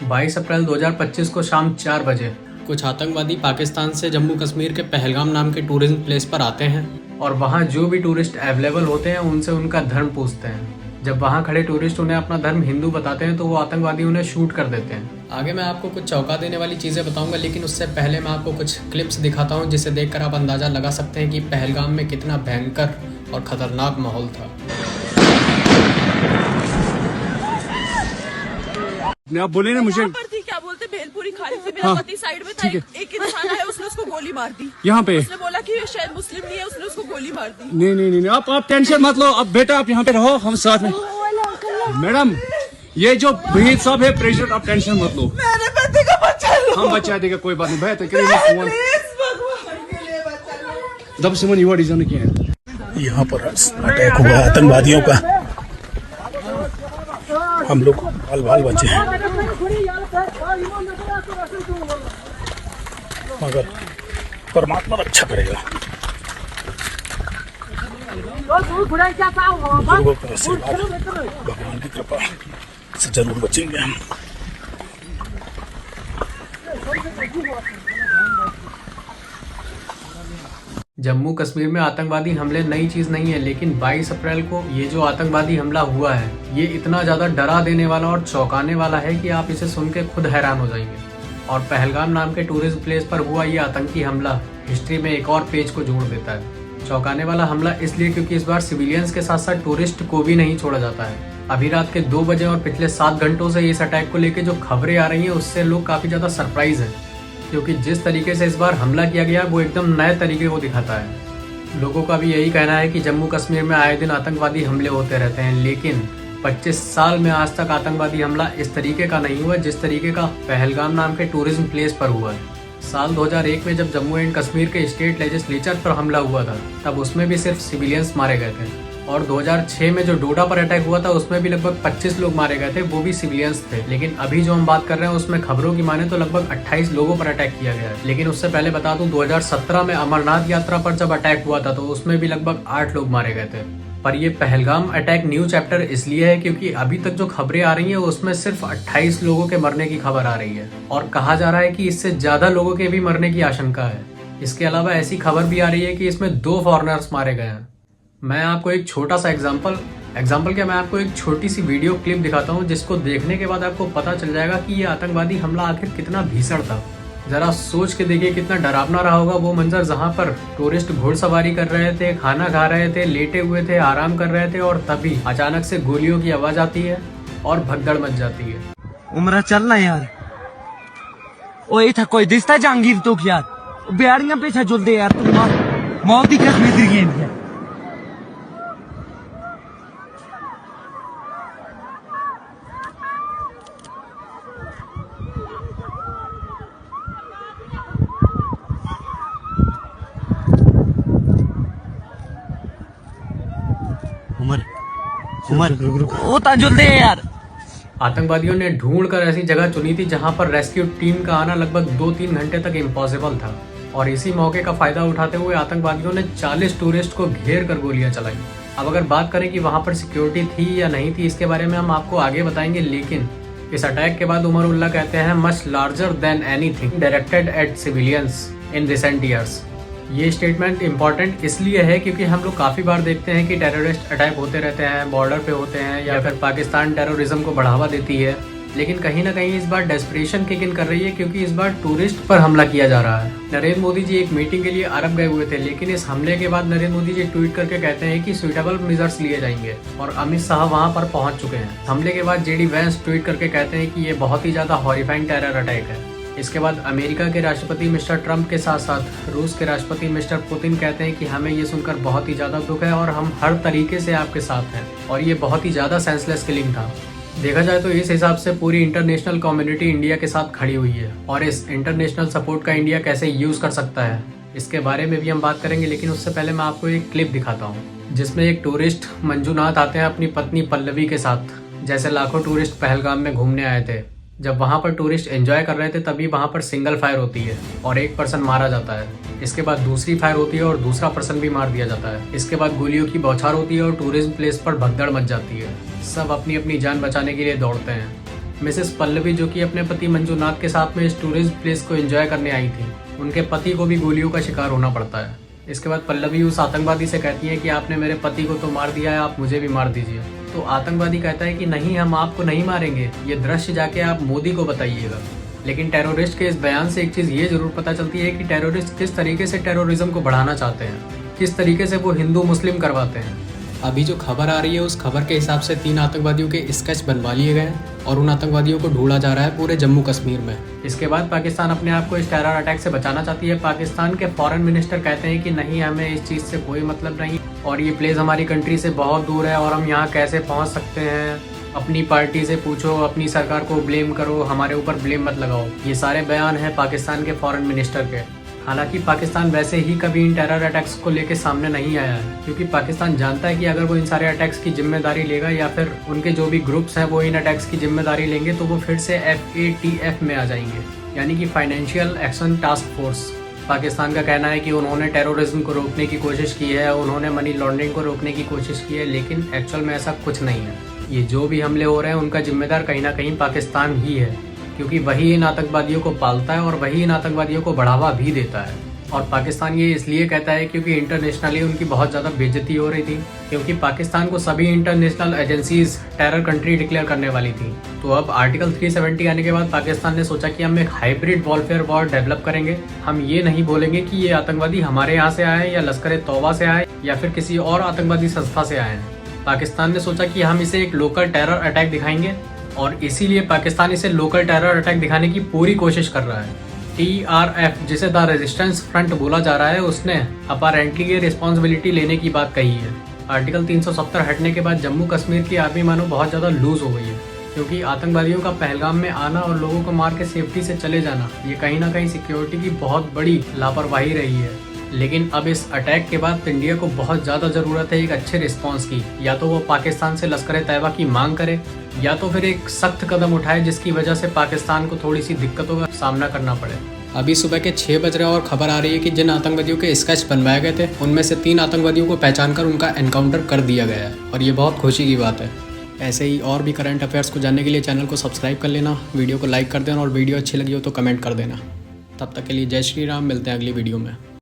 22 अप्रैल 2025 को शाम 4 बजे कुछ आतंकवादी पाकिस्तान से जम्मू कश्मीर के पहलगाम नाम के टूरिज्म प्लेस पर आते हैं और वहाँ जो भी टूरिस्ट अवेलेबल होते हैं उनसे उनका धर्म पूछते हैं। जब वहाँ खड़े टूरिस्ट उन्हें अपना धर्म हिंदू बताते हैं तो वो आतंकवादी उन्हें शूट कर देते हैं। आगे मैं आपको कुछ चौंका देने वाली चीज़ें बताऊंगा, लेकिन उससे पहले मैं आपको कुछ क्लिप्स दिखाता हूँ जिसे देखकर आप अंदाज़ा लगा सकते हैं कि पहलगाम में कितना भयंकर और ख़तरनाक माहौल था। आप बोले ना मुझे क्या बोलते भेलपुरी खाने से मेरा पति साइड में था, एक इंसान है उसने उसको गोली मार दी यहाँ पे। उसने बोला कि शायद मुस्लिम नहीं है, उसने उसको गोली मार दी। नहीं आप टेंशन मत लो। अब बेटा आप यहाँ पे रहो, हम साथ में। मैडम ये जो वहीद साहब है प्रेसिडेंट, आप टेंशन मत लो। मेरे पति का बच्चा लो। हम बचा देगा, कोई बात नहीं। भाई दब सिमन युवा डिजाइन किया है। यहाँ पर अटैक हुआ आतंकवादियों का, हम लोग बाल बचे हैं, मगर परमात्मा रक्षा करेगा। बुजुर्गों का आशीर्वाद, भगवान की कृपा से जरूर बचेंगे हम। जम्मू कश्मीर में आतंकवादी हमले नई चीज नहीं है, लेकिन 22 अप्रैल को ये जो आतंकवादी हमला हुआ है ये इतना ज्यादा डरा देने वाला और चौंकाने वाला है कि आप इसे सुन के खुद हैरान हो जाएंगे। और पहलगाम नाम के टूरिस्ट प्लेस पर हुआ ये आतंकी हमला हिस्ट्री में एक और पेज को जोड़ देता है। चौंकाने वाला हमला इसलिए क्योंकि इस बार सिविलियंस के साथ साथ टूरिस्ट को भी नहीं छोड़ा जाता है। अभी रात के 2 बजे और पिछले 7 घंटों से इस अटैक को लेकर जो खबरें आ रही है उससे लोग काफी ज्यादा सरप्राइज है, क्योंकि जिस तरीके से इस बार हमला किया गया वो एकदम नए तरीके को दिखाता है। लोगों का भी यही कहना है कि जम्मू कश्मीर में आए दिन आतंकवादी हमले होते रहते हैं, लेकिन 25 साल में आज तक आतंकवादी हमला इस तरीके का नहीं हुआ जिस तरीके का पहलगाम नाम के टूरिज्म प्लेस पर हुआ है। साल 2001 में जब जम्मू एंड कश्मीर के स्टेट लेजिस्लेचर पर हमला हुआ था तब उसमें भी सिर्फ सिविलियंस मारे गए थे, और 2006 में जो डोडा पर अटैक हुआ था उसमें भी लगभग 25 लोग मारे गए थे, वो भी सिविलियंस थे। लेकिन अभी जो हम बात कर रहे हैं उसमें खबरों की माने तो लगभग 28 लोगों पर अटैक किया गया है। लेकिन उससे पहले बता दूं 2017 में अमरनाथ यात्रा पर जब अटैक हुआ था तो उसमें भी लगभग 8 लोग मारे गए थे। पर ये पहलगाम अटैक न्यू चैप्टर इसलिए है क्योंकि अभी तक जो खबरें आ रही हैं उसमें सिर्फ 28 लोगों के मरने की खबर आ रही है, और कहा जा रहा है कि इससे ज्यादा लोगों के भी मरने की आशंका है। इसके अलावा ऐसी खबर भी आ रही है कि इसमें 2 फॉरेनर्स मारे गए हैं। मैं आपको एक छोटा सा एग्जाम्पल क्या मैं आपको एक छोटी सी वीडियो क्लिप दिखाता हूँ जिसको देखने के बाद आपको पता चल जाएगा कि ये आतंकवादी हमला आखिर कितना भीषण था। जरा सोच के देखिए कितना डरावना रहा होगा वो मंजर जहाँ पर टूरिस्ट घुड़सवारी कर रहे थे, खाना खा रहे थे, लेटे हुए थे, आराम कर रहे थे, और तभी अचानक से गोलियों की आवाज आती है और भगदड़ मच जाती है। उमरा चलना यार, ओ था कोई दिसता जहांगीर तो यार बिहारियां पीछे जुलते यार, तुम मौत की कसम गेम है। उमर वो ताजुल दे यार। आतंकवादियों ने ढूंढकर ऐसी जगह चुनी थी जहां पर रेस्क्यू टीम का आना लगभग 2-3 घंटे तक इम्पॉसिबल था, और इसी मौके का फायदा उठाते हुए आतंकवादियों ने 40 टूरिस्ट को घेर कर गोलियां चलाई। अब अगर बात करें कि वहां पर सिक्योरिटी थी या नहीं थी इसके बारे में हम आपको आगे बताएंगे, लेकिन इस अटैक के बाद उमर उल्लाह कहते हैं much larger than anything directed eight civilians in recent years. ये स्टेटमेंट इम्पॉर्टेंट इसलिए है क्योंकि हम लोग काफ़ी बार देखते हैं कि टेररिस्ट अटैक होते रहते हैं, बॉर्डर पे होते हैं, या फिर पाकिस्तान टेररिज्म को बढ़ावा देती है, लेकिन कहीं ना कहीं इस बार डेस्परेशन किक इन कर रही है क्योंकि इस बार टूरिस्ट पर हमला किया जा रहा है। नरेंद्र मोदी जी एक मीटिंग के लिए अरब गए हुए थे, लेकिन इस हमले के बाद नरेंद्र मोदी जी ट्वीट करके कहते हैं कि सुइटेबल मेजर्स लिए जाएंगे, और अमित शाह वहां पर पहुंच चुके हैं। हमले के बाद जेडी वैंस ट्वीट करके कहते हैं कि ये बहुत ही ज़्यादा हॉरिफाइंग टेरर अटैक है। इसके बाद अमेरिका के राष्ट्रपति मिस्टर ट्रंप के साथ साथ रूस के राष्ट्रपति मिस्टर पुतिन कहते हैं कि हमें ये सुनकर बहुत ही ज़्यादा दुख है और हम हर तरीके से आपके साथ हैं, और ये बहुत ही ज़्यादा सेंसलेस किलिंग था। देखा जाए तो इस हिसाब से पूरी इंटरनेशनल कम्युनिटी इंडिया के साथ खड़ी हुई है, और इस इंटरनेशनल सपोर्ट का इंडिया कैसे यूज़ कर सकता है इसके बारे में भी हम बात करेंगे। लेकिन उससे पहले मैं आपको एक क्लिप दिखाता हूँ जिसमें एक टूरिस्ट मंजूनाथ आते हैं अपनी पत्नी पल्लवी के साथ। जैसे लाखों टूरिस्ट पहलगाम में घूमने आए थे, जब वहाँ पर टूरिस्ट एंजॉय कर रहे थे तभी वहाँ पर सिंगल फायर होती है और एक पर्सन मारा जाता है। इसके बाद दूसरी फायर होती है और दूसरा पर्सन भी मार दिया जाता है। इसके बाद गोलियों की बौछार होती है और टूरिज्म प्लेस पर भगदड़ मच जाती है। सब अपनी अपनी जान बचाने के लिए दौड़ते हैं। मिसेस पल्लवी जो कि अपने पति मंजूनाथ के साथ में इस टूरिस्ट प्लेस को एंजॉय करने आई थी, उनके पति को भी गोलियों का शिकार होना पड़ता है। इसके बाद पल्लवी उस आतंकवादी से कहती है कि आपने मेरे पति को तो मार दिया है, आप मुझे भी मार दीजिए। तो आतंकवादी कहता है कि नहीं, हम आपको नहीं मारेंगे, ये दृश्य जाके आप मोदी को बताइएगा। लेकिन टेररिस्ट के इस बयान से एक चीज़ ये जरूर पता चलती है कि टेररिस्ट किस तरीके से टेररिज्म को बढ़ाना चाहते हैं, किस तरीके से वो हिंदू मुस्लिम करवाते हैं। अभी जो खबर आ रही है उस खबर के हिसाब से 3 आतंकवादियों के स्केच बनवा लिए गए हैं और उन आतंकवादियों को ढूंढा जा रहा है पूरे जम्मू कश्मीर में। इसके बाद पाकिस्तान अपने आप को इस टेरर अटैक से बचाना चाहती है। पाकिस्तान के फॉरेन मिनिस्टर कहते हैं कि नहीं, हमें इस चीज़ से कोई मतलब नहीं और ये प्लेस हमारी कंट्री से बहुत दूर है और हम यहाँ कैसे पहुँच सकते हैं। अपनी पार्टी से पूछो, अपनी सरकार को ब्लेम करो, हमारे ऊपर ब्लेम मत लगाओ। ये सारे बयान हैं पाकिस्तान के फॉरेन मिनिस्टर के। हालांकि पाकिस्तान वैसे ही कभी इन टेरर अटैक्स को लेके सामने नहीं आया है, क्योंकि पाकिस्तान जानता है कि अगर वो इन सारे अटैक्स की जिम्मेदारी लेगा या फिर उनके जो भी ग्रुप्स हैं वो इन अटैक्स की जिम्मेदारी लेंगे तो वो फिर से FATF में आ जाएंगे, यानी कि financial action task force. Pakistan का कहना है कि उन्होंने टेररिज्म को रोकने की कोशिश की है, उन्होंने मनी लॉन्ड्रिंग को रोकने की कोशिश की है, लेकिन एक्चुअल में ऐसा कुछ नहीं है। ये जो भी हमले हो रहे हैं उनका जिम्मेदार कहीं ना कहीं पाकिस्तान ही है, क्योंकि वही इन आतंकवादियों को पालता है और वही इन आतंकवादियों को बढ़ावा भी देता है। और पाकिस्तान ये इसलिए कहता है क्योंकि इंटरनेशनली उनकी बहुत ज़्यादा बेइज्जती हो रही थी, क्योंकि पाकिस्तान को सभी international agencies terror country declare करने वाली थी। तो अब आर्टिकल 370 आने के बाद पाकिस्तान ने सोचा कि हम एक हाइब्रिड वॉरफेयर वॉर डेवलप करेंगे। हम ये नहीं बोलेंगे कि ये आतंकवादी हमारे यहाँ से आए या लश्कर तौबा से आए या फिर किसी और आतंकवादी संस्था से आए हैं। पाकिस्तान ने सोचा कि हम इसे एक लोकल टेरर अटैक दिखाएंगे और इसीलिए पाकिस्तान इसे लोकल टेरर अटैक दिखाने की पूरी कोशिश कर रहा है। TRF जिसे द रेजिस्टेंस फ्रंट बोला जा रहा है, उसने अपारेंटली ये रिस्पॉन्सिबिलिटी लेने की बात कही है। आर्टिकल 370 हटने के बाद जम्मू कश्मीर की आर्मी मानो बहुत ज़्यादा लूज हो गई है, क्योंकि आतंकवादियों का पहलगाम में आना और लोगों को मार के सेफ्टी से चले जाना ये कहीं ना कहीं सिक्योरिटी की बहुत बड़ी लापरवाही रही है। लेकिन अब इस अटैक के बाद इंडिया को बहुत ज़्यादा ज़रूरत है एक अच्छे रिस्पॉन्स की। या तो वो पाकिस्तान से लश्कर तैयबा की मांग करे या तो फिर एक सख्त कदम उठाए जिसकी वजह से पाकिस्तान को थोड़ी सी दिक्कतों का सामना करना पड़े। अभी सुबह के 6 बज रहे हैं और खबर आ रही है कि जिन आतंकवादियों के स्केच बनवाए गए थे उनमें से 3 आतंकवादियों को पहचान कर उनका एनकाउंटर कर दिया गया है और ये बहुत खुशी की बात है। ऐसे ही और भी करंट अफेयर्स को जानने के लिए चैनल को सब्सक्राइब कर लेना, वीडियो को लाइक कर देना और वीडियो अच्छी लगी हो तो कमेंट कर देना। तब तक के लिए जय श्री राम, मिलते हैं अगली वीडियो में।